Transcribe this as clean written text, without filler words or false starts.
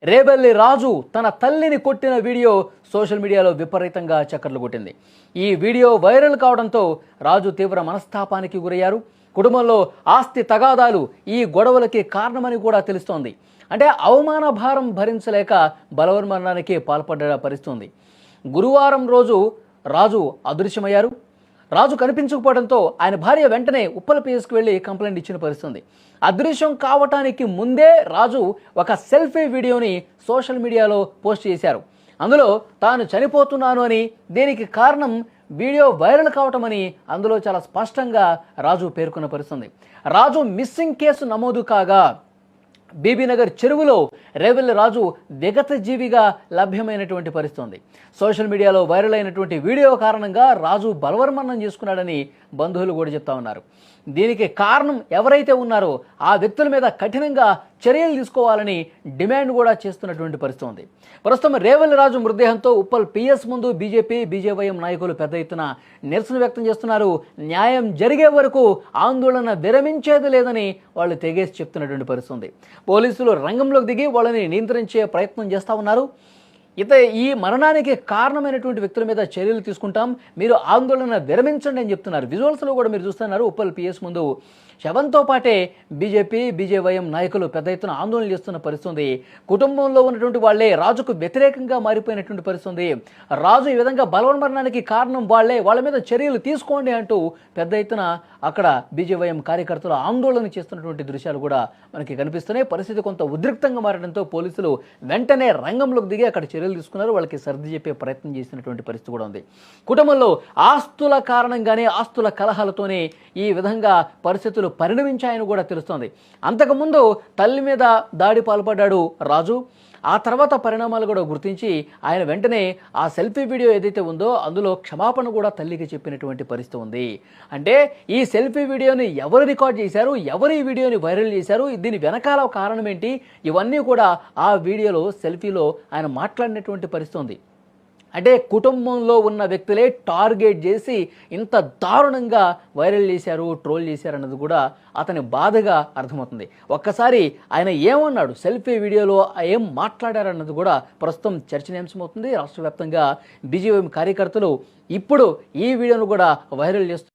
రేబెల్లి రాజు తన తల్లిని కొట్టిన వీడియో సోషల్ మీడియాలో విపరీతంగా చక్కర్లు కొట్టింది. ఈ వీడియో వైరల్ కావడంతో రాజు తీవ్ర మనస్తాపానికి గురయ్యారు. కుటుంబంలో ఆస్తి తగాదాలు ఈ గొడవలకి కారణమని కూడా తెలుస్తోంది. అంటే అవమాన భారం భరించలేక బలవన్మరణానికి పాల్పడ్డ పరిస్థితి. గురువారం రోజు రాజు అదృశ్యమయ్యారు. రాజు కనిపించకపోవడంతో ఆయన భార్య వెంటనే ఉప్పల్ పిఎస్కి వెళ్ళి కంప్లైంట్ ఇచ్చిన పరిస్థితి. అదృశ్యం కావటానికి ముందే రాజు ఒక సెల్ఫీ వీడియోని సోషల్ మీడియాలో పోస్ట్ చేశారు. అందులో తాను చనిపోతున్నాను అని, దీనికి కారణం వీడియో వైరల్ కావటమని అందులో చాలా స్పష్టంగా రాజు పేర్కొన్న పరిస్థితి. రాజు మిస్సింగ్ కేసు నమోదు కాగా బీబీనగర్ చెరువులో రేవెల్లి రాజు విగత జీవిగా లభ్యమైనటువంటి పరిస్థితి. సోషల్ మీడియాలో వైరల్ అయినటువంటి వీడియో కారణంగా రాజు బలవన్మరణం చేసుకున్నాడని బంధువులు కూడా చెప్తా ఉన్నారు. దీనికి కారణం ఎవరైతే ఉన్నారో ఆ వ్యక్తుల మీద కఠినంగా చర్యలు తీసుకోవాలని డిమాండ్ కూడా చేస్తున్నటువంటి పరిస్థితి ఉంది. ప్రస్తుతం రేవెల్లి రాజు మృతదేహంతో ఉప్పల్ పిఎస్ ముందు బీజేపీ బీజేవైఎం నాయకులు పెద్ద ఎత్తున నిరసన వ్యక్తం చేస్తున్నారు. న్యాయం జరిగే వరకు ఆందోళన విరమించేది లేదని వాళ్ళు తెగేసి చెప్తున్నటువంటి పరిస్థితి. పోలీసులు రంగంలోకి దిగి వాళ్ళని నియంత్రించే ప్రయత్నం చేస్తూ ఉన్నారు. ఈ మరణానికి కారణమైనటువంటి వ్యక్తుల మీద చర్యలు తీసుకుంటాం, మీరు ఆందోళన విరమించండి అని చెప్తున్నారు. విజువల్స్లో కూడా మీరు చూస్తున్నారు. ఉప్పల్ పిఎస్ ముందు శవంతో పాటే బీజేపీ బీజేవైఎం నాయకులు పెద్ద ఎత్తున ఆందోళన చేస్తున్న పరిస్థితి. కుటుంబంలో ఉన్నటువంటి వాళ్లే రాజుకు వ్యతిరేకంగా మారిపోయినటువంటి పరిస్థితి. రాజు ఈ విధంగా బలవన్మరణానికి కారణం వాళ్లే, వాళ్ళ మీద చర్యలు తీసుకోండి అంటూ పెద్ద ఎత్తున అక్కడ బీజేవైఎం కార్యకర్తలు ఆందోళన చేస్తున్నటువంటి దృశ్యాలు కూడా మనకి కనిపిస్తున్నాయి. పరిస్థితి కొంత ఉద్రిక్తంగా మారడంతో పోలీసులు వెంటనే రంగంలోకి దిగి అక్కడ చర్యలు తీసుకున్నారు. వాళ్ళకి సర్ది చెప్పే ప్రయత్నం చేసినటువంటి పరిస్థితి కూడా ఉంది. కుటుంబంలో ఆస్తుల కారణంగానే, ఆస్తుల కలహాలతోనే ఈ విధంగా పరిస్థితులు పరిణమించాయని కూడా తెలుస్తోంది. అంతకుముందు తల్లి మీద దాడి పాల్పడ్డాడు రాజు. ఆ తర్వాత పరిణామాలు కూడా గుర్తించి ఆయన వెంటనే ఆ సెల్ఫీ వీడియో ఏదైతే ఉందో అందులో క్షమాపణ కూడా తల్లికి చెప్పినటువంటి పరిస్థితి ఉంది. అంటే ఈ సెల్ఫీ వీడియోని ఎవరు రికార్డ్ చేశారు, ఎవరు ఈ వీడియోని వైరల్ చేశారు, దీని వెనకాల కారణం ఏంటి, ఇవన్నీ కూడా ఆ వీడియోలో సెల్ఫీలో ఆయన మాట్లాడినటువంటి పరిస్థితి ఉంది. అంటే కుటుంబంలో ఉన్న వ్యక్తులే టార్గెట్ చేసి ఇంత దారుణంగా వైరల్ చేశారు, ట్రోల్ చేశారు అన్నది కూడా అతని బాధగా అర్థమవుతుంది. ఒక్కసారి ఆయన ఏమన్నాడు, సెల్ఫీ వీడియోలో ఏం మాట్లాడారన్నది కూడా ప్రస్తుతం చర్చనీయాంశమవుతుంది. రాష్ట్ర వ్యాప్తంగా బీజేపీ కార్యకర్తలు ఇప్పుడు ఈ వీడియోను కూడా వైరల్ చేస్తున్నారు.